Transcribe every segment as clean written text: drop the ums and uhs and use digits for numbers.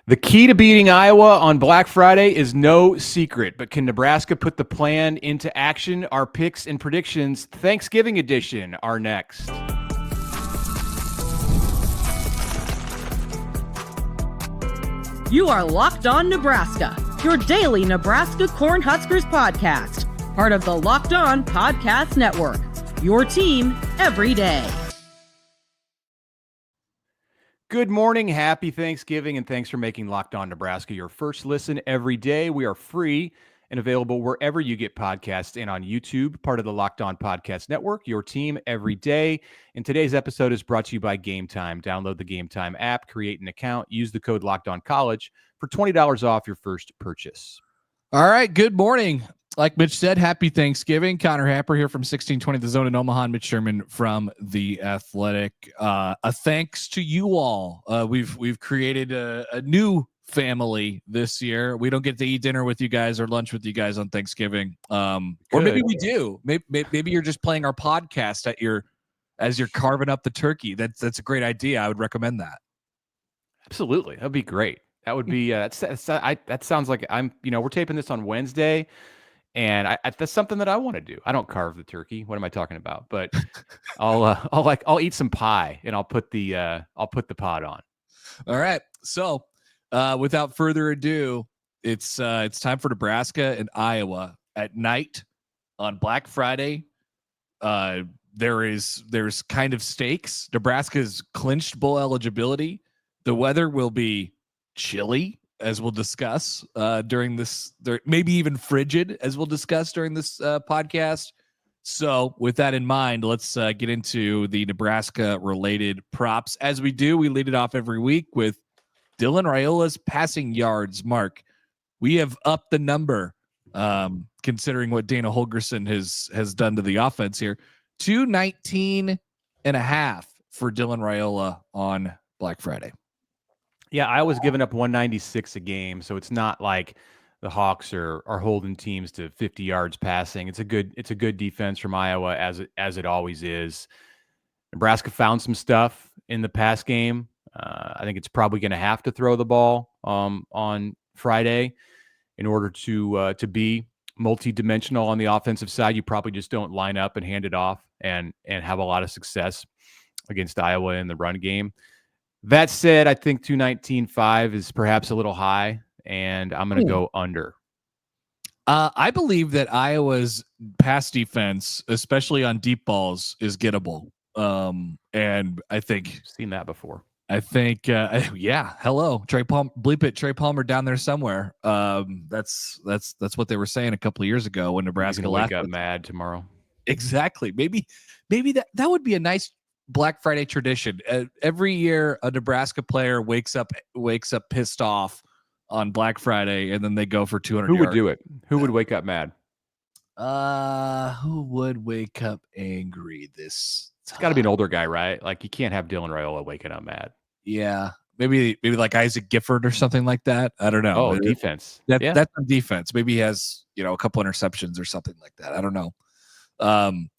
The key to beating Iowa on Black Friday is no secret, but can Nebraska put the plan into action? Our picks and predictions, Thanksgiving edition, are next. You are Locked On Nebraska, your daily Nebraska Cornhuskers podcast, part of the Locked On Podcast Network, your team every day. Good morning, happy Thanksgiving, and thanks for making Locked On Nebraska your first listen every day. We are free and available wherever you get podcasts and on YouTube, part of the Locked On Podcast Network, your team every day. And today's episode is brought to you by Game Time. Download the Game Time app, create an account, use the code LOCKEDONCollege for $20 off your first purchase. All right, good morning. Like Mitch said, happy Thanksgiving. Connor Happer here from 1620 The Zone in Omaha. Mitch Sherman from The Athletic. A thanks to you all. We've created a new family this year. We don't get to eat dinner with you guys or lunch with you guys on Thanksgiving. Or maybe we do. Maybe you're just playing our podcast as you're carving up the turkey. That's a great idea. I would recommend that. Absolutely, that'd be great. That would be that sounds like we're taping this on Wednesday. And that's something that I want to do. I don't carve the turkey. What am I talking about? But I'll eat some pie and I'll put the pot on. All right. So without further ado, it's time for Nebraska and Iowa at night on Black Friday. There's kind of stakes. Nebraska's clinched bowl eligibility. The weather will be chilly, as we'll discuss during this, maybe even frigid, as we'll discuss during this podcast. So with that in mind, let's get into the Nebraska-related props. As we do, we lead it off every week with Dylan Raiola's passing yards. Mark, we have upped the number, considering what Dana Holgorsen has done to the offense here. 219.5 for Dylan Raiola on Black Friday. Yeah, Iowa's given up 196 a game, so it's not like the Hawks are holding teams to 50 yards passing. It's a good defense from Iowa, as it always is. Nebraska found some stuff in the pass game. I think it's probably going to have to throw the ball on Friday in order to be multi-dimensional on the offensive side. You probably just don't line up and hand it off and have a lot of success against Iowa in the run game. That said, I think 219.5 is perhaps a little high, and I'm going to go under. I believe that Iowa's pass defense, especially on deep balls, is gettable. And I think seen that before. I think, yeah. Hello, Trey Palmer. Bleep it, Trey Palmer down there somewhere. That's what they were saying a couple of years ago when Nebraska wake up mad tomorrow. Exactly. Maybe that would be a nice Black Friday tradition. Every year a Nebraska player wakes up pissed off on Black Friday, and then they go for 200 Who yards. would do it? Who would wake up mad? Who would wake up angry this time? It's got to be an older guy, right? Like, you can't have Dylan Raiola waking up mad. Yeah. Maybe like Isaac Gifford or something like that. I don't know. Oh, defense. That's on defense. Maybe he has, a couple interceptions or something like that. I don't know.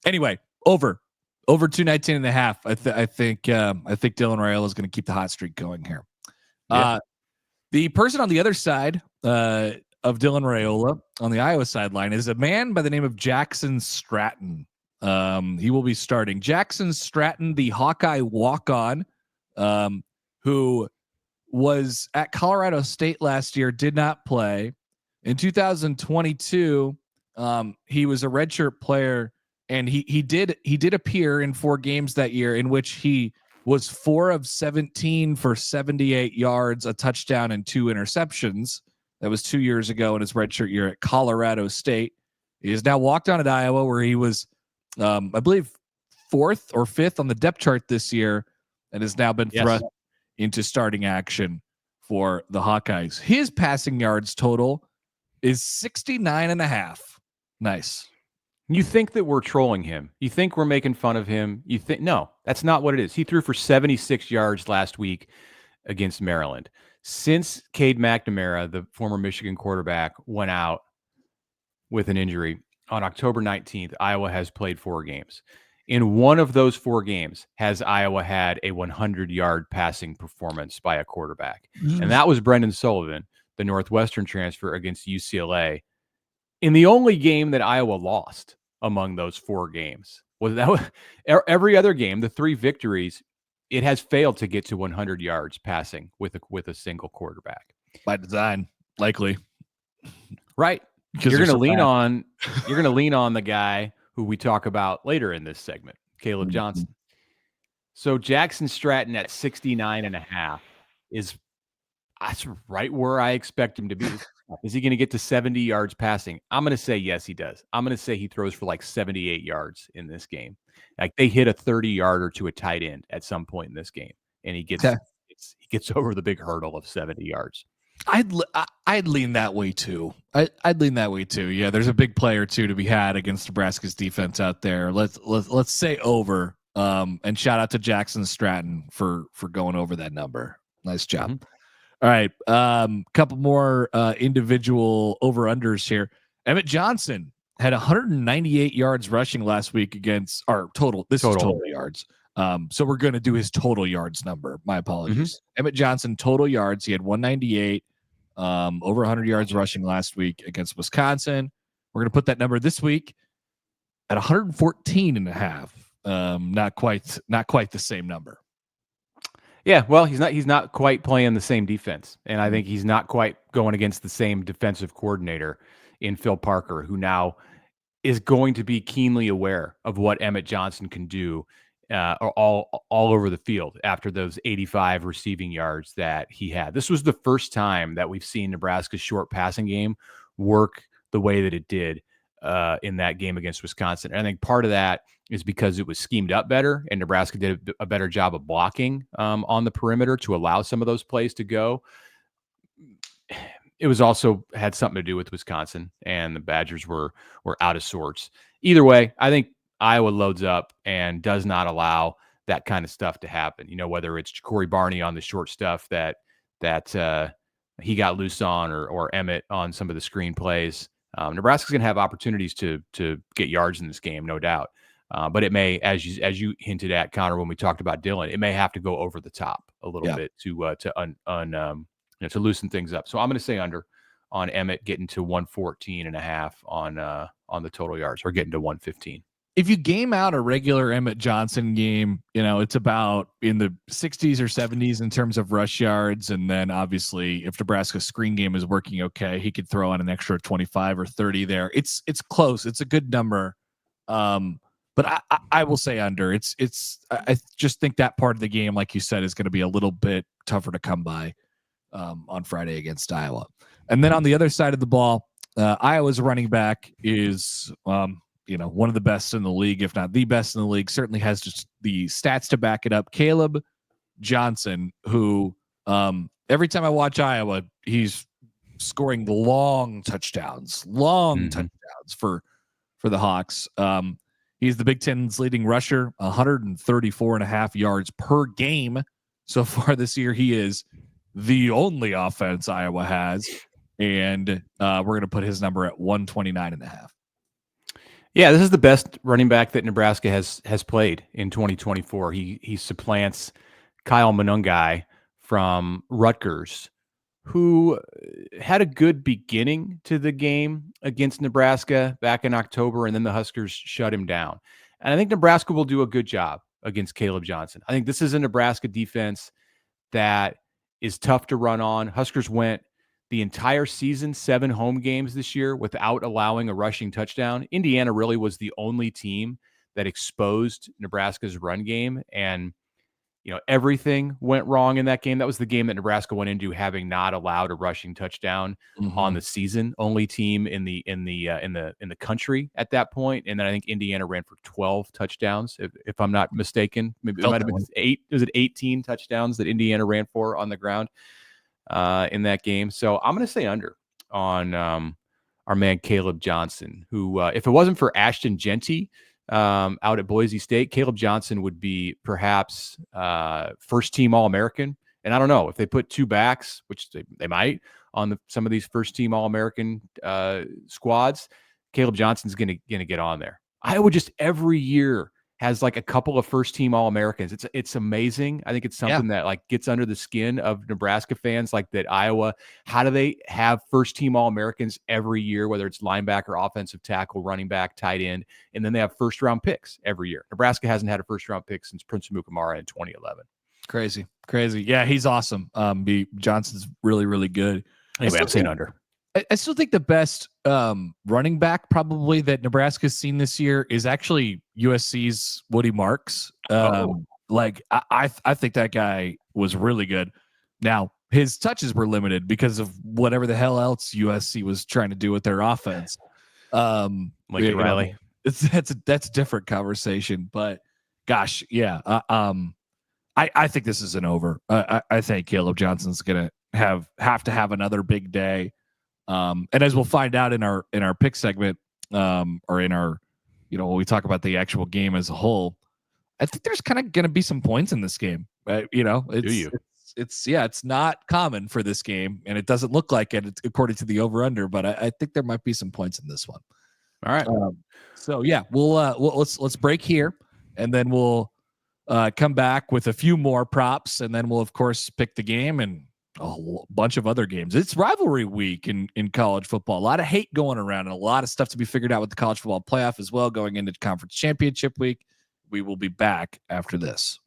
Anyway, over 219.5. I think Dylan Raiola is going to keep the hot streak going here. Yeah. The person on the other side of Dylan Raiola on the Iowa sideline is a man by the name of Jackson Stratton. He will be starting. Jackson Stratton, the Hawkeye walk-on, who was at Colorado State last year, did not play. In 2022, he was a redshirt player. And he did appear in 4 games that year, in which he was 4 of 17 for 78 yards, a touchdown, and 2 interceptions. That was 2 years ago in his redshirt year at Colorado State. He has now walked on at Iowa, where he was, I believe, 4th or 5th on the depth chart this year, and has now been thrust into starting action for the Hawkeyes. His passing yards total is 69.5. Nice. You think that we're trolling him. You think we're making fun of him. You think, no, that's not what it is. He threw for 76 yards last week against Maryland. Since Cade McNamara, the former Michigan quarterback, went out with an injury on October 19th, Iowa has played 4 games. In one of those 4 games has Iowa had a 100-yard passing performance by a quarterback. And that was Brendan Sullivan, the Northwestern transfer, against UCLA. In the only game that Iowa lost among those 4 games, every other game, the 3 victories, it has failed to get to 100 yards passing with a single quarterback. By design, likely. Right. You're going to lean on the guy who we talk about later in this segment, Kaleb Johnson. So Jackson Stratton at 69.5 that's right where I expect him to be. Is he going to get to 70 yards passing? I'm going to say yes, he does. I'm going to say he throws for like 78 yards in this game. Like they hit a 30-yarder to a tight end at some point in this game, and he gets over the big hurdle of 70 yards. I'd lean that way too. I'd lean that way too. Yeah, there's a big play or two to be had against Nebraska's defense out there. Let's say over. And shout out to Jackson Stratton for going over that number. Nice job. Mm-hmm. All right, couple more individual over-unders here. Emmett Johnson had 198 yards rushing last week against our total. This is total yards. So we're going to do his total yards number. My apologies. Mm-hmm. Emmett Johnson, total yards. He had 198, over 100 yards rushing last week against Wisconsin. We're going to put that number this week at 114.5. Not quite the same number. Yeah, well, he's not quite playing the same defense, and I think he's not quite going against the same defensive coordinator in Phil Parker, who now is going to be keenly aware of what Emmett Johnson can do all over the field after those 85 receiving yards that he had. This was the first time that we've seen Nebraska's short passing game work the way that it did in that game against Wisconsin. And I think part of that is because it was schemed up better, and Nebraska did a better job of blocking on the perimeter to allow some of those plays to go. It was also had something to do with Wisconsin, and the Badgers were out of sorts. Either way, I think Iowa loads up and does not allow that kind of stuff to happen. You know, whether it's Corey Barney on the short stuff that he got loose on, or Emmett on some of the screen plays. Nebraska's going to have opportunities to get yards in this game, no doubt. But it may, as you hinted at, Connor, when we talked about Dylan, it may have to go over the top a little bit to loosen things up. So I'm going to say under on Emmett getting to 114.5 on the total yards, or getting to 115. If you game out a regular Emmett Johnson game, you know, it's about in the 60s or 70s in terms of rush yards. And then obviously if Nebraska's screen game is working okay, he could throw on an extra 25 or 30 there. It's close. It's a good number. But I will say under. I just think that part of the game, like you said, is going to be a little bit tougher to come by on Friday against Iowa. And then on the other side of the ball, Iowa's running back is one of the best in the league, if not the best in the league. Certainly has just the stats to back it up. Kaleb Johnson, who every time I watch Iowa, he's scoring long touchdowns for the Hawks. He's the Big Ten's leading rusher, 134.5 yards per game so far this year. He is the only offense Iowa has, and we're going to put his number at 129.5. Yeah, this is the best running back that Nebraska has played in 2024. He supplants Kyle Monungai from Rutgers, who had a good beginning to the game against Nebraska back in October, and then the Huskers shut him down. And I think Nebraska will do a good job against Kaleb Johnson. I think this is a Nebraska defense that is tough to run on. Huskers went the entire season, 7 home games this year, without allowing a rushing touchdown. Indiana really was the only team that exposed Nebraska's run game, and everything went wrong in that game. That was the game that Nebraska went into having not allowed a rushing touchdown on the season. Only team in the country at that point. And then I think Indiana ran for 12 touchdowns, if I'm not mistaken. Maybe it might have been 8. Was it 18 touchdowns that Indiana ran for on the ground in that game? So I'm going to say under on our man Kaleb Johnson, who, if it wasn't for Ashton Genty out at Boise State, Kaleb Johnson would be perhaps first team All-American. And I don't know if they put 2 backs, which they might, on some of these first team All-American squads, Kaleb Johnson's going to get on there. Iowa just every year has like a couple of first-team All-Americans. It's amazing. I think it's something that like gets under the skin of Nebraska fans, like that Iowa. How do they have first-team All-Americans every year, whether it's linebacker, offensive tackle, running back, tight end, and then they have first-round picks every year. Nebraska hasn't had a first-round pick since Prince Amukamara in 2011. Crazy. Yeah, he's awesome. Johnson's really, really good. Anyway, I'm saying under. I still think the best running back probably that Nebraska's seen this year is actually USC's Woody Marks. Like I think that guy was really good. Now his touches were limited because of whatever the hell else USC was trying to do with their offense. Like Riley, that's a different conversation. But gosh, yeah. I think this is an over. I think Kaleb Johnson's gonna have to have another big day. And as we'll find out in our pick segment, or in our, when we talk about the actual game as a whole, I think there's kind of going to be some points in this game. It's not common for this game, and it doesn't look like it according to the over under, but I think there might be some points in this one. All right. So yeah, let's break here, and then we'll come back with a few more props, and then we'll of course pick the game and a whole bunch of other games. It's rivalry week in college football. A lot of hate going around and a lot of stuff to be figured out with the college football playoff as well going into conference championship week. We will be back after this.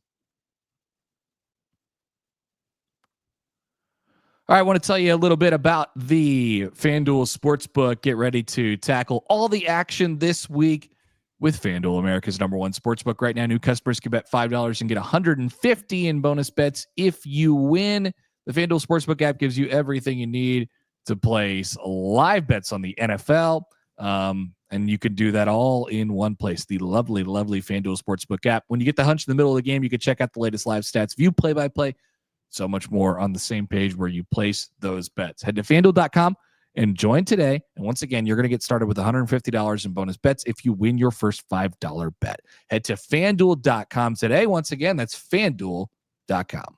All right, I want to tell you a little bit about the FanDuel Sportsbook. Get ready to tackle all the action this week with FanDuel, America's #1 sportsbook. Right now, new customers can bet $5 and get $150 in bonus bets if you win. The FanDuel Sportsbook app gives you everything you need to place live bets on the NFL, and you can do that all in one place, the lovely, lovely FanDuel Sportsbook app. When you get the hunch in the middle of the game, you can check out the latest live stats, view play-by-play, so much more on the same page where you place those bets. Head to FanDuel.com and join today. And once again, you're going to get started with $150 in bonus bets if you win your first $5 bet. Head to FanDuel.com today. Once again, that's FanDuel.com.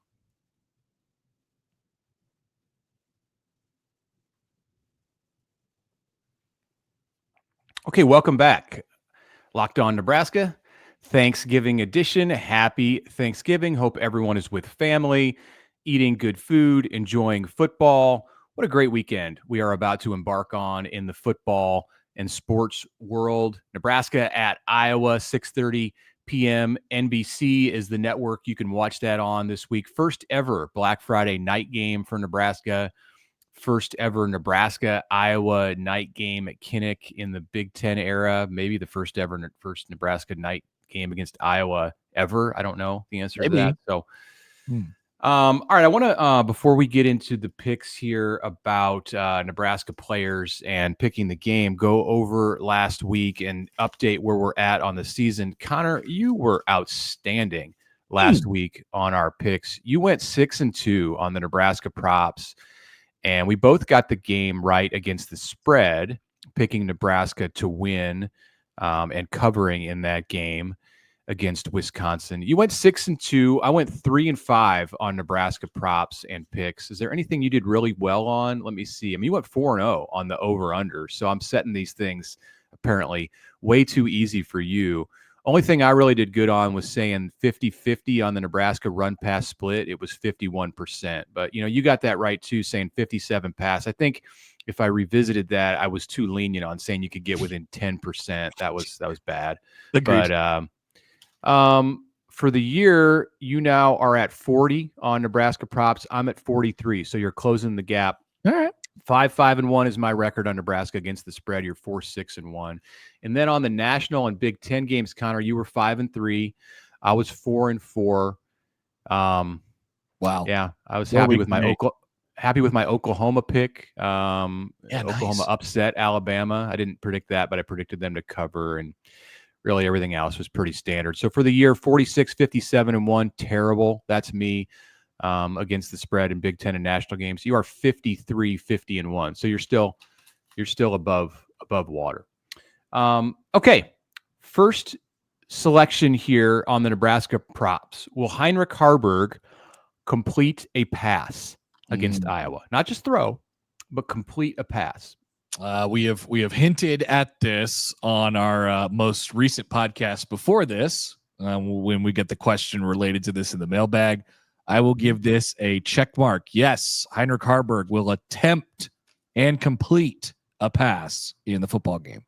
Okay, welcome back. Locked On Nebraska, Thanksgiving edition. Happy Thanksgiving. Hope everyone is with family, eating good food, enjoying football. What a great weekend we are about to embark on in the football and sports world. Nebraska at Iowa, 6:30 p.m. NBC is the network you can watch that on this week. First ever Black Friday night game for Nebraska. First ever Nebraska-Iowa night game at Kinnick in the Big Ten era. Maybe the first Nebraska night game against Iowa ever. I don't know the answer to that. So, all right. I want to, before we get into the picks here about Nebraska players and picking the game, go over last week and update where we're at on the season. Connor, you were outstanding last week on our picks. You went 6-2 on the Nebraska props. And we both got the game right against the spread, picking Nebraska to win and covering in that game against Wisconsin. You went 6-2. I went 3-5 on Nebraska props and picks. Is there anything you did really well on? Let me see. I mean, you went 4-0 on the over-under. So I'm setting these things apparently way too easy for you. Only thing I really did good on was saying 50-50 on the Nebraska run pass split. It was 51%. But, you got that right, too, saying 57 pass. I think if I revisited that, I was too lenient on saying you could get within 10%. That was bad. Agreed. But for the year, you now are at 40 on Nebraska props. I'm at 43. So you're closing the gap. All right. 5-5-1 is my record on Nebraska against the spread. You're 4-6-1. And then on the national and Big Ten games, Connor, you were 5-3. I was 4-4. Wow. Yeah, I was happy with my Oklahoma pick. Oklahoma nice. upset Alabama. I didn't predict that, but I predicted them to cover, and really everything else was pretty standard. So for the year, 46, 57-1, terrible. That's me. Against the spread in Big Ten and national games. You are 53, 50-1. So you're still above water. Okay. First selection here on the Nebraska props. Will Heinrich Haarberg complete a pass against Iowa? Not just throw, but complete a pass. We have hinted at this on our most recent podcast before this. when we get the question related to this in the mailbag. I will give this a check mark. Yes, Heinrich Haarberg will attempt and complete a pass in the football game.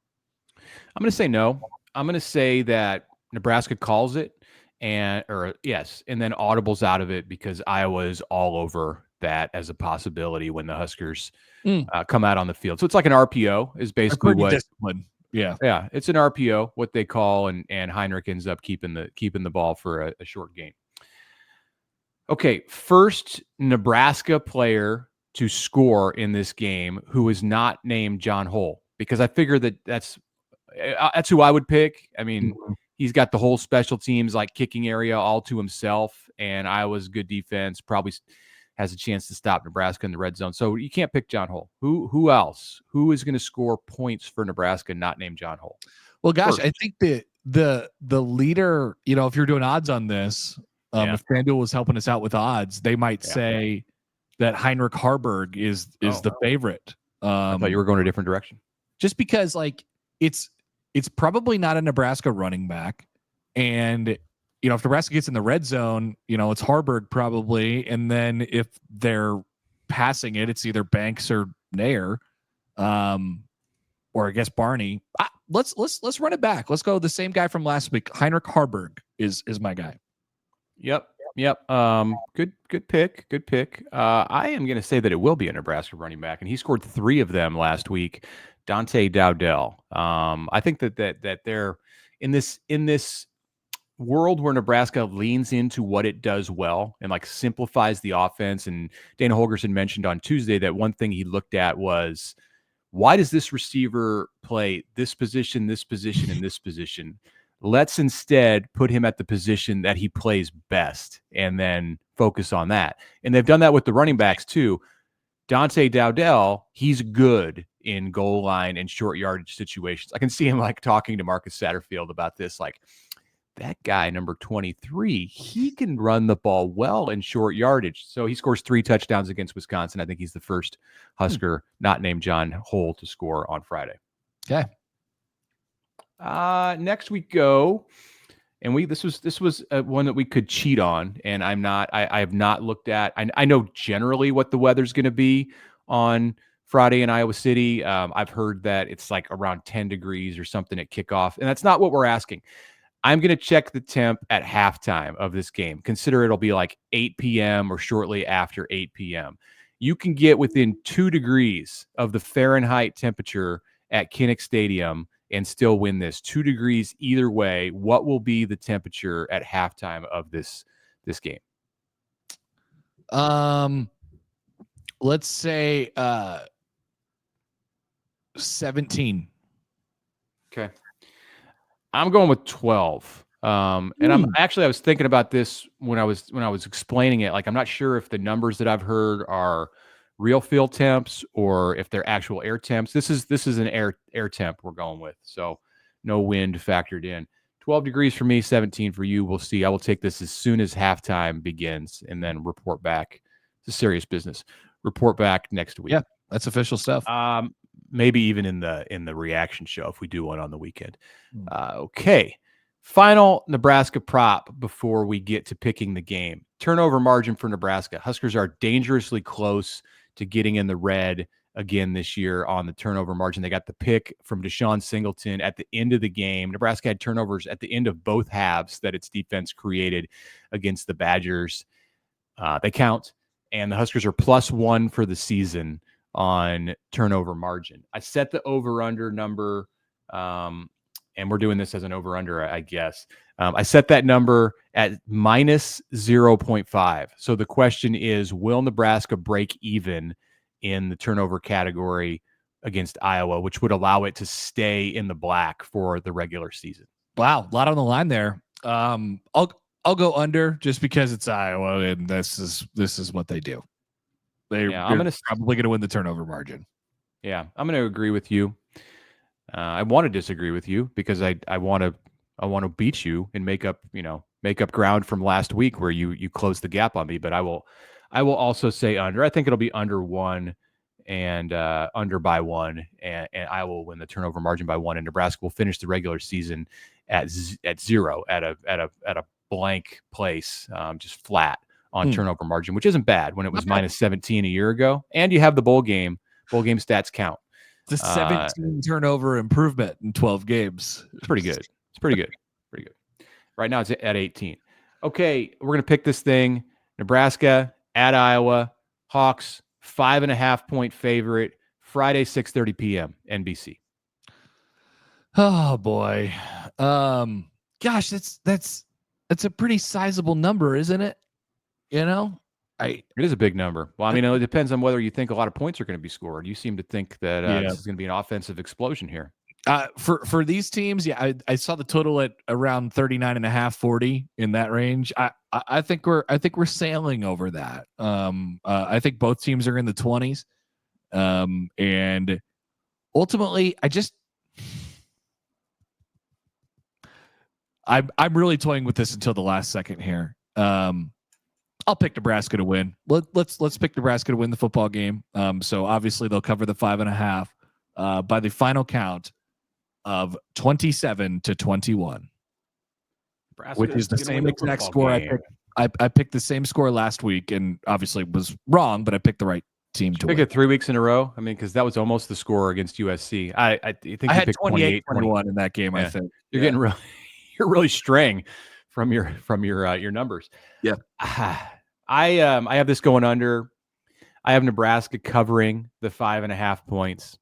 I'm going to say no. I'm going to say that Nebraska calls it and then audibles out of it because Iowa is all over that as a possibility when the Huskers come out on the field. So it's like an RPO is basically what discipline. Yeah, it's an RPO, what they call, and Heinrich ends up keeping the ball for a short gain. Okay, first Nebraska player to score in this game who is not named John Hull, because I figure that's who I would pick. I mean, he's got the whole special teams like kicking area all to himself, and Iowa's good defense probably has a chance to stop Nebraska in the red zone. So you can't pick John Hull. Who else? Who is going to score points for Nebraska not named John Hull? Well, gosh, first. I think the leader, if you're doing odds on this, if FanDuel was helping us out with odds, they might say that Heinrich Haarberg is the favorite. I thought you were going a different direction. Just because it's probably not a Nebraska running back. And, if Nebraska gets in the red zone, it's Haarberg probably. And then if they're passing it, it's either Banks or Nair, or I guess Barney. Let's run it back. Let's go the same guy from last week. Heinrich Haarberg is my guy. Yep. Good pick. I am going to say that it will be a Nebraska running back, and he scored 3 of them last week. Dante Dowdell. I think that they're in this world where Nebraska leans into what it does well and simplifies the offense. And Dana Holgorsen mentioned on Tuesday that one thing he looked at was, why does this receiver play this position, and this position? Let's instead put him at the position that he plays best and then focus on that. And they've done that with the running backs too. Dante Dowdell, he's good in goal line and short yardage situations. I can see him talking to Marcus Satterfield about this. That guy, number 23, he can run the ball well in short yardage. So he scores 3 touchdowns against Wisconsin. I think he's the first Husker not named John Hull to score on Friday. Okay. Next we go, and this was one that we could cheat on, and I have not looked at. I know generally what the weather's going to be on Friday in Iowa City. I've heard that it's around 10 degrees or something at kickoff, and that's not what we're asking. I'm going to check the temp at halftime of this game. Consider it'll be 8 p.m. or shortly after 8 p.m. You can get within 2 degrees of the Fahrenheit temperature at Kinnick Stadium and still win this. 2 degrees either way. What will be the temperature at halftime of this game? Let's say 17. Okay. I'm going with 12. And I was thinking about this when I was explaining it. I'm not sure if the numbers that I've heard are real field temps or if they're actual air temps. This is an air temp we're going with. So no wind factored in. 12 degrees for me, 17 for you. We'll see. I will take this as soon as halftime begins and then report back. It's a serious business. Report back next week. Yeah, that's official stuff. Maybe even in the reaction show if we do one on the weekend. Okay. Final Nebraska prop before we get to picking the game. Turnover margin for Nebraska. Huskers are dangerously close to getting in the red again this year on the turnover margin. They got the pick from Deshaun Singleton at the end of the game. Nebraska had turnovers at the end of both halves that its defense created against the Badgers. They count, and the Huskers are +1 for the season on turnover margin. I set the over-under number, and we're doing this as an over-under, I guess. I set that number at -0.5. So the question is, will Nebraska break even in the turnover category against Iowa, which would allow it to stay in the black for the regular season? Wow, a lot on the line there. I'll go under just because it's Iowa, and this is what they do. They're probably going to win the turnover margin. Yeah, I'm going to agree with you. I want to disagree with you because I want to beat you and make up ground from last week where you closed the gap on me. But I will also say under. I think it'll be under 1 and under by 1, and I will win the turnover margin by 1. And Nebraska will finish the regular season at zero, at a blank place, just flat on turnover margin, which isn't bad when it was minus 17 a year ago. And you have the bowl game. Bowl game stats count. It's a 17 turnover improvement in 12 games. It's pretty good. It's pretty good. Pretty good. Right now it's at 18. Okay, we're going to pick this thing. Nebraska at Iowa. Hawks, 5.5 point favorite. Friday, 6:30 p.m. NBC. Oh boy. Gosh, that's a pretty sizable number, isn't it? You know? It is a big number. Well, I mean, it depends on whether you think a lot of points are going to be scored. You seem to think that this is going to be an offensive explosion here. For these teams, I saw the total at around 39.5, 40 in that range. I think we're sailing over that. I think both teams are in the 20s. And ultimately, I'm really toying with this until the last second here. I'll pick Nebraska to win. Let's pick Nebraska to win the football game. So obviously they'll cover the 5.5 by the final count of 27-21, which is the same exact score I picked the same score last week, and obviously was wrong, but I picked the right team to win. Pick it 3 weeks in a row. I mean, because that was almost the score against USC. I think I you had picked 28-21 in that game. Yeah. I think You're getting really, you're really straying from your numbers. Yeah. I have this going under. I have Nebraska covering the 5.5 points.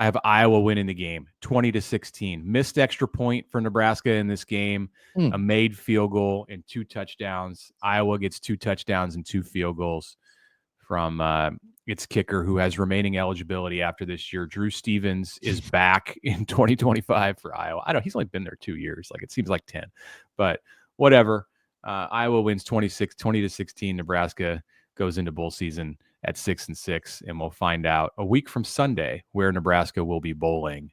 I have Iowa winning the game 20-16. Missed extra point for Nebraska in this game. A made field goal and 2 touchdowns. Iowa gets 2 touchdowns and 2 field goals from its kicker, who has remaining eligibility after this year. Drew Stevens is back in 2025 for Iowa. He's only been there 2 years. Like, it seems like 10, but whatever. Iowa wins 20-16. Nebraska goes into bowl season at 6-6, and we'll find out a week from Sunday where Nebraska will be bowling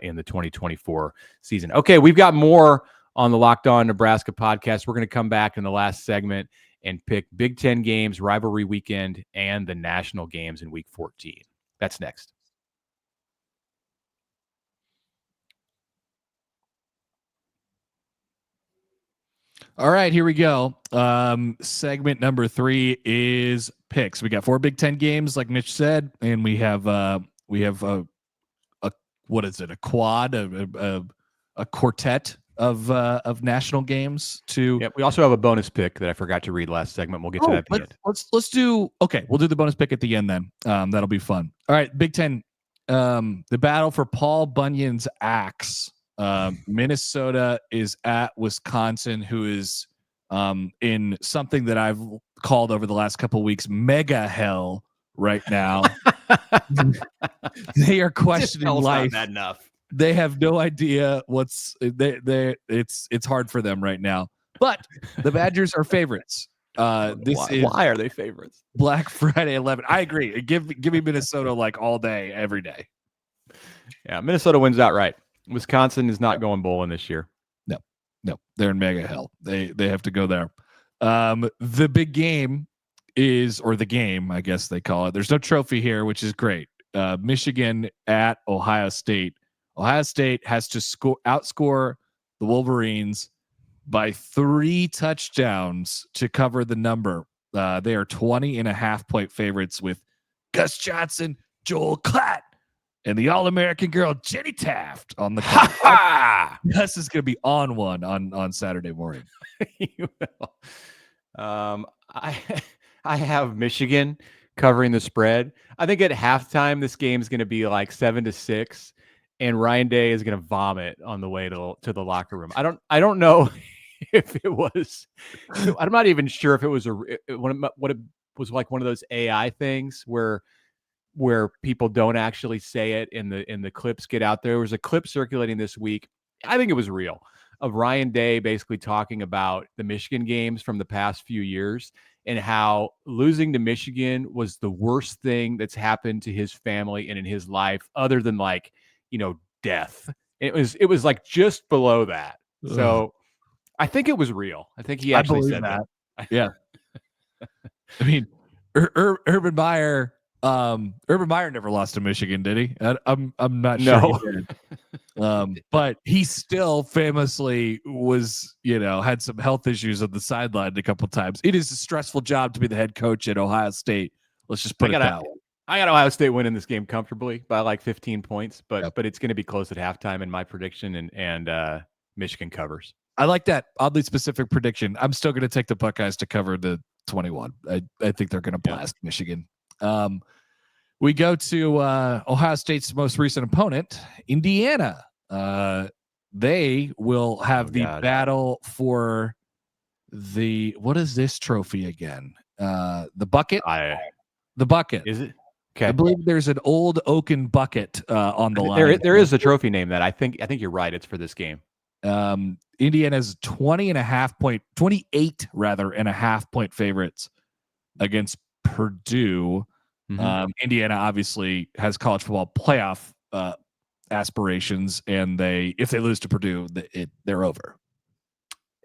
in the 2024 season. Okay, we've got more on the Locked On Nebraska podcast. We're going to come back in the last segment and pick Big Ten games, rivalry weekend, and the national games in week 14. That's next. All right, here we go. Segment number 3 is picks. We got 4 Big Ten games, like Mitch said, and we have a what is it? A quad, a quartet of national games. We also have a bonus pick that I forgot to read last segment. We'll get to that at the end. Let's do. Okay, we'll do the bonus pick at the end then. That'll be fun. All right, Big Ten. The battle for Paul Bunyan's axe. Minnesota is at Wisconsin, who is in something that I've called over the last couple of weeks mega hell right now. They are questioning life. Not bad enough. They have no idea it's hard for them right now. But the Badgers are favorites. Why are they favorites? Black Friday 11. I agree. Give me Minnesota like all day, every day. Yeah, Minnesota wins outright. Wisconsin is not going bowling this year. No, they're in mega hell. They have to go there. The big game is, or the game, I guess they call it. There's no trophy here, which is great. Michigan at Ohio State. Ohio State has to outscore the Wolverines by 3 touchdowns to cover the number. They are 20.5 point favorites with Gus Johnson, Joel Klatt, and the All-American girl Jenny Taft on the cover. Gus is going to be on one on Saturday morning. I have Michigan covering the spread. I think at halftime this game is going to be like 7-6, and Ryan Day is going to vomit on the way to the locker room. I don't know if it was. I'm not even sure if it was what it was like one of those AI things where people don't actually say it and the clips get out there. There was a clip circulating this week. I think it was real, of Ryan Day basically talking about the Michigan games from the past few years and how losing to Michigan was the worst thing that's happened to his family and in his life, other than death. It was like just below that. So I think it was real. I think he actually said that. Yeah. I mean, Urban Meyer never lost to Michigan, did he? I'm not sure. No. He did. But he still famously was, had some health issues on the sideline a couple times. It is a stressful job to be the head coach at Ohio State. Let's just put it that way. I got Ohio State winning this game comfortably by like 15 points, but it's going to be close at halftime in my prediction, and Michigan covers. I like that oddly specific prediction. I'm still going to take the Buckeyes to cover the 21. I think they're going to blast Michigan. We go to Ohio State's most recent opponent, Indiana. They will have battle for what is this trophy again? The bucket. The bucket. Is it? Okay. I believe there's an old oaken bucket on the line. There is a trophy name that I think you're right. It's for this game. Indiana's 28.5 point favorites against Purdue. Mm-hmm. Indiana obviously has college football playoff aspirations, and if they lose to Purdue, they're over.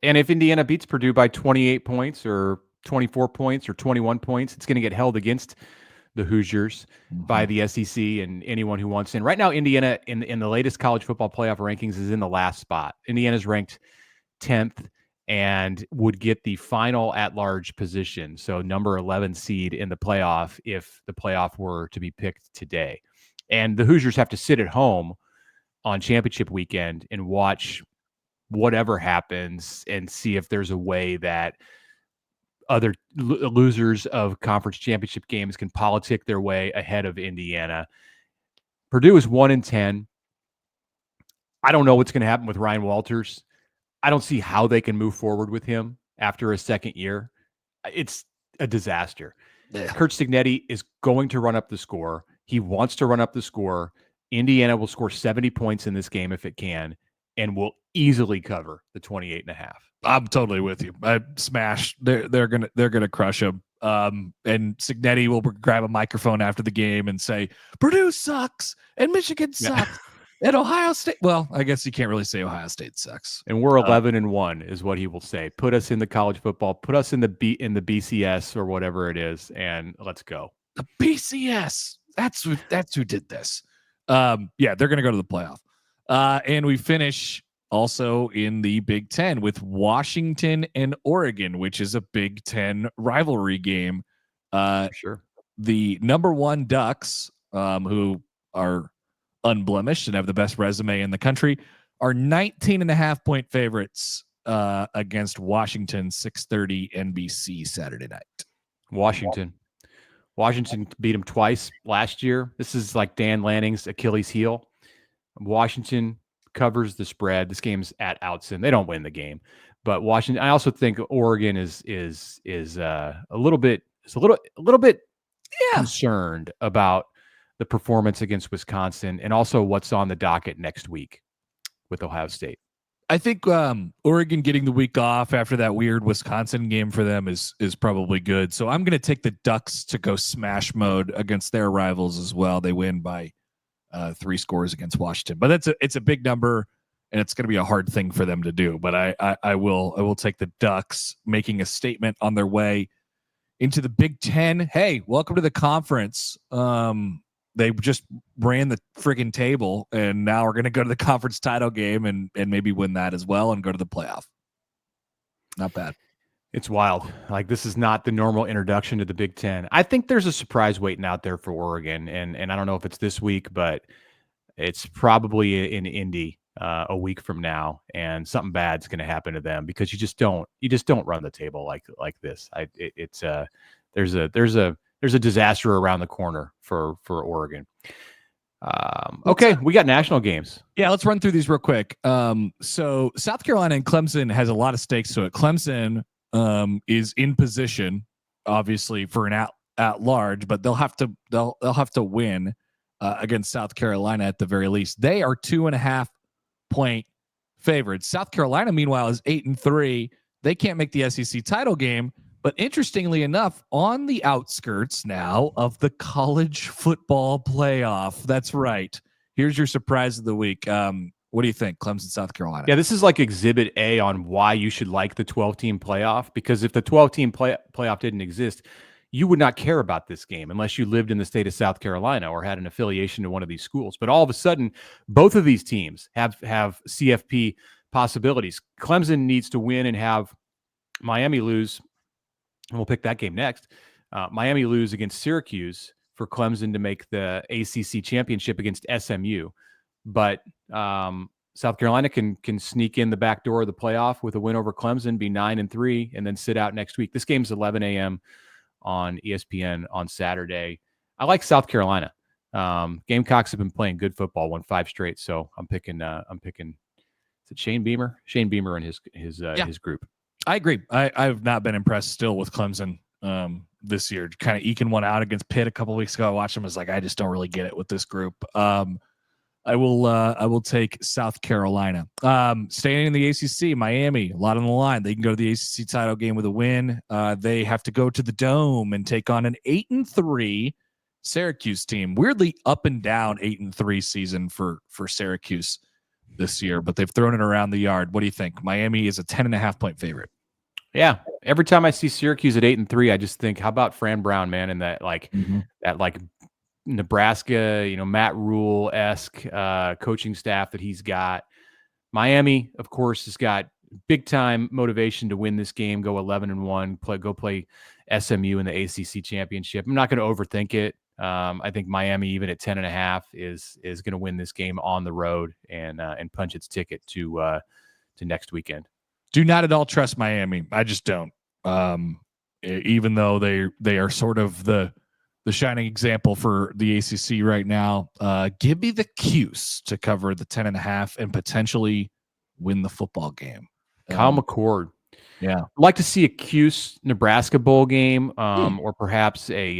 And if Indiana beats Purdue by 28 points or 24 points or 21 points, it's going to get held against the Hoosiers by the SEC and anyone who wants in. Right now, Indiana in the latest college football playoff rankings is in the last spot. Indiana's ranked 10th and would get the final at-large position, so number 11 seed in the playoff if the playoff were to be picked today. And the Hoosiers have to sit at home on championship weekend and watch whatever happens and see if there's a way that other losers of conference championship games can politic their way ahead of Indiana. Purdue is 1-10. I don't know what's going to happen with Ryan Walters. I don't see how they can move forward with him after a second year. It's a disaster. Yeah. Kurt Signetti is going to run up the score. He wants to run up the score. Indiana will score 70 points in this game if it can, and will easily cover the 28.5. I'm totally with you. I smash. They're gonna crush him. And Signetti will grab a microphone after the game and say, Purdue sucks and Michigan sucks. And Ohio State, well, I guess you can't really say Ohio State sucks. And we're 11-1 is what he will say. Put us in the college football, put us in the BCS or whatever it is, and let's go. The BCS. That's who did this. They're gonna go to the playoff. And we finish also in the Big Ten with Washington and Oregon, which is a Big Ten rivalry game. Sure. The number one Ducks, who are unblemished and have the best resume in the country, are 19.5 point favorites against Washington, 6:30 NBC Saturday night. Washington beat them twice last year. This is like Dan Lanning's Achilles heel. Washington covers the spread. This game's at Outson. They don't win the game, but Washington. I also think Oregon is a little bit concerned about the performance against Wisconsin and also what's on the docket next week with Ohio State. I think Oregon getting the week off after that weird Wisconsin game for them is probably good. So I'm going to take the Ducks to go smash mode against their rivals as well. They win by 3 scores against Washington, but it's a big number and it's going to be a hard thing for them to do. But I will take the Ducks making a statement on their way into the Big Ten. Hey, welcome to the conference. They just ran the friggin' table, and now we're going to go to the conference title game and maybe win that as well and go to the playoff. Not bad. It's wild. Like, this is not the normal introduction to the Big Ten. I think there's a surprise waiting out there for Oregon, and I don't know if it's this week, but it's probably in Indy a week from now, and something bad's going to happen to them because you just don't run the table like this. There's a disaster around the corner for Oregon. Okay, we got national games. Yeah, let's run through these real quick. So South Carolina and Clemson has a lot of stakes to it. Clemson is in position, obviously, for an at large, but they'll have to win against South Carolina at the very least. They are 2.5 point favorites. South Carolina, meanwhile, is 8-3. They can't make the SEC title game. But interestingly enough, on the outskirts now of the college football playoff. That's right. Here's your surprise of the week. What do you think, Clemson, South Carolina? Yeah, this is like Exhibit A on why you should like the 12-team playoff. Because if the 12-team playoff didn't exist, you would not care about this game unless you lived in the state of South Carolina or had an affiliation to one of these schools. But all of a sudden, both of these teams have CFP possibilities. Clemson needs to win and have Miami lose, and we'll pick that game next. Miami lose against Syracuse for Clemson to make the ACC championship against SMU. But South Carolina can sneak in the back door of the playoff with a win over Clemson, be 9-3, and then sit out next week. This game's 11 a.m. on ESPN on Saturday. I like South Carolina. Gamecocks have been playing good football, won 5 straight. So I'm picking. Is it Shane Beamer? Shane Beamer and his group. I agree. I've not been impressed still with Clemson this year. Kind of eking one out against Pitt a couple weeks ago. I watched them. I was like, I just don't really get it with this group. I will take South Carolina. Staying in the ACC, Miami, a lot on the line. They can go to the ACC title game with a win. They have to go to the Dome and take on an 8-3 Syracuse team. Weirdly up and down 8-3 season for Syracuse this year, but they've thrown it around the yard. What do you think? Miami is a 10.5-point favorite. Yeah. Every time I see Syracuse at 8-3, I just think, how about Fran Brown, man, and that Nebraska, Matt Rhule-esque coaching staff that he's got. Miami, of course, has got big time motivation to win this game, go 11-1, go play SMU in the ACC championship. I'm not going to overthink it. I think Miami, even at 10.5, is going to win this game on the road and punch its ticket to next weekend. Do not at all trust Miami. I just don't. Even though they are sort of the shining example for the ACC right now. Give me the Cuse to cover the 10.5 and potentially win the football game. Kyle McCord. Yeah. I'd like to see a Cuse Nebraska bowl game, or perhaps may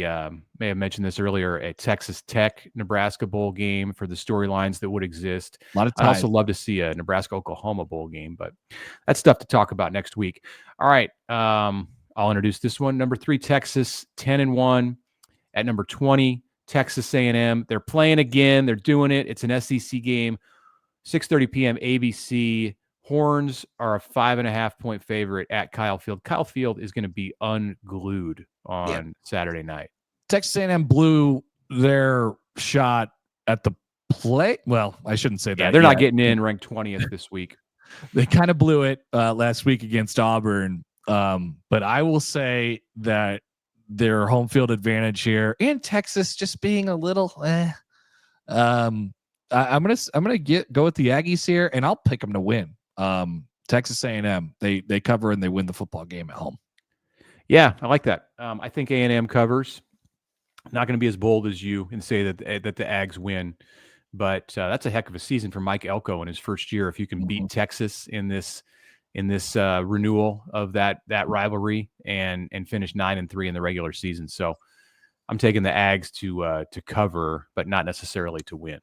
have mentioned this earlier, a Texas Tech Nebraska bowl game for the storylines that would exist. A lot of I'd also love to see a Nebraska Oklahoma bowl game, but that's stuff to talk about next week. All right. I'll introduce this one. Number 3, Texas, 10-1. At number 20, Texas A&M. They're playing again. They're doing it. It's an SEC game. 6:30 p.m. ABC. Horns are a 5.5-point favorite at Kyle Field. Kyle Field is going to be unglued on Saturday night. Texas A&M blew their shot at the play. Well, I shouldn't say that. Yeah, they're not getting in ranked 20th this week. They kind of blew it last week against Auburn. But I will say that their home field advantage here, and Texas just being a little I'm gonna go with the Aggies here, and I'll pick them to win. Texas A&M, they cover and they win the football game at home. Yeah, I like that. I think A&M covers. Not going to be as bold as you and say that the Ags win, but that's a heck of a season for Mike Elko in his first year. If you can beat Texas in this renewal of that rivalry and finish 9-3 in the regular season. So I'm taking the Ags to cover, but not necessarily to win.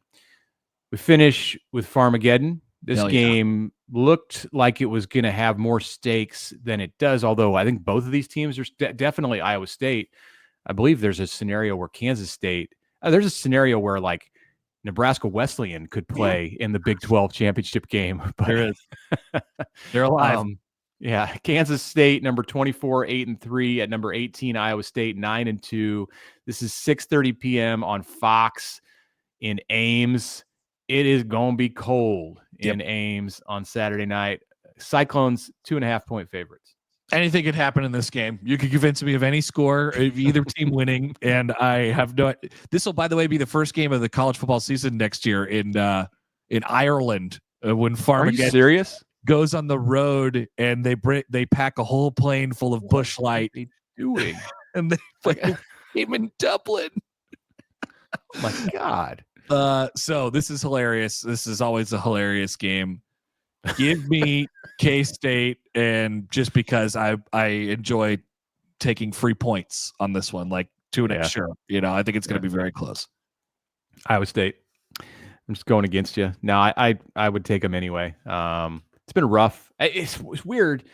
We finish with Farmageddon. This game looked like it was going to have more stakes than it does, although I think both of these teams are definitely Iowa State. I believe there's a scenario where Kansas State, there's a scenario where like Nebraska Wesleyan could play in the Big 12 championship game. But there is. They're alive. Yeah. Kansas State, number 24, 8-3. At number 18, Iowa State, 9-2. This is 6:30 p.m. on Fox in Ames. It is going to be cold in Ames on Saturday night. Cyclones, 2.5-point favorites. Anything could happen in this game. You could convince me of any score, of either team winning, and I have no. This will, by the way, be the first game of the college football season next year in Ireland when Farmageddon serious goes on the road and they pack a whole plane full of Busch Light. What are they doing? And they play a game in Dublin. Oh my God. So this is hilarious. This is always a hilarious game. Give me K-State, and just because I enjoy taking free points on this one, like 2.5. Sure, I think it's going to be very close. Iowa State. I'm just going against you. No, I would take them anyway. It's been rough. It's weird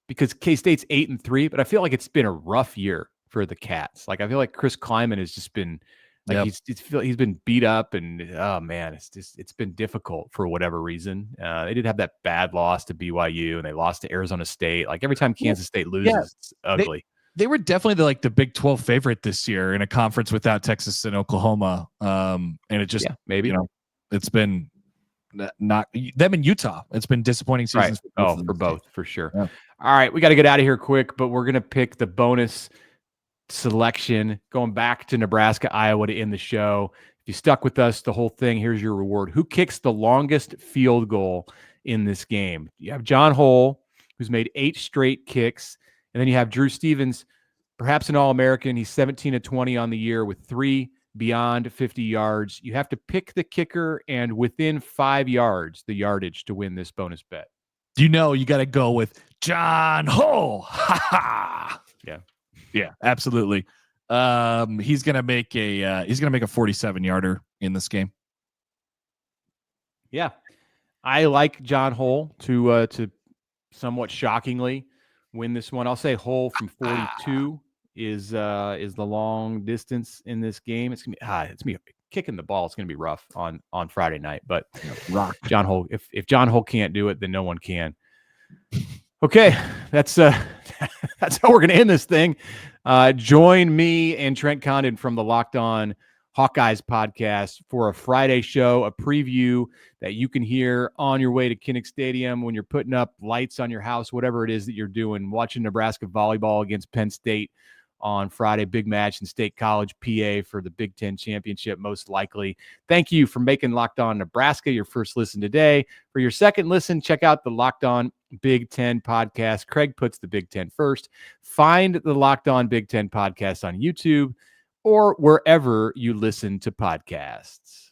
because K-State's 8-3, but I feel like it's been a rough year for the Cats. Like I feel like Chris Kleiman has just been. He's been beat up, and oh man, it's been difficult for whatever reason. They did have that bad loss to BYU, and they lost to Arizona State. Like every time Kansas State loses, it's ugly. they were definitely the Big 12 favorite this year in a conference without Texas and Oklahoma. And it just, maybe, it's been not them in Utah. It's been disappointing seasons. Right. For both, for sure. Yeah. All right. We got to get out of here quick, but we're going to pick the bonus selection going back to Nebraska-Iowa to end the show. If you stuck with us the whole thing, here's your reward. Who kicks the longest field goal in this game? You have John Hull, who's made 8 straight kicks. And then you have Drew Stevens, perhaps an All-American. He's 17-20 on the year with 3 beyond 50 yards. You have to pick the kicker and within 5 yards, the yardage to win this bonus bet. You got to go with John Hull. Ha ha. Yeah, absolutely. He's gonna make a 47-yarder in this game. Yeah, I like John Hull to somewhat shockingly win this one. I'll say Hull from 42 is the long distance in this game. It's gonna be kicking the ball. It's gonna be rough on Friday night. But John Hull, if John Hull can't do it, then no one can. Okay, that's how we're gonna end this thing. Join me and Trent Condon from the Locked On Hawkeyes podcast for a Friday show, a preview that you can hear on your way to Kinnick Stadium when you're putting up lights on your house, whatever it is that you're doing, watching Nebraska volleyball against Penn State on Friday, big match in State College, PA for the Big Ten championship, most likely. Thank you for making Locked On Nebraska your first listen today. For your second listen, check out the Locked On Big Ten podcast. Craig puts the Big Ten first. Find the Locked On Big Ten podcast on YouTube or wherever you listen to podcasts.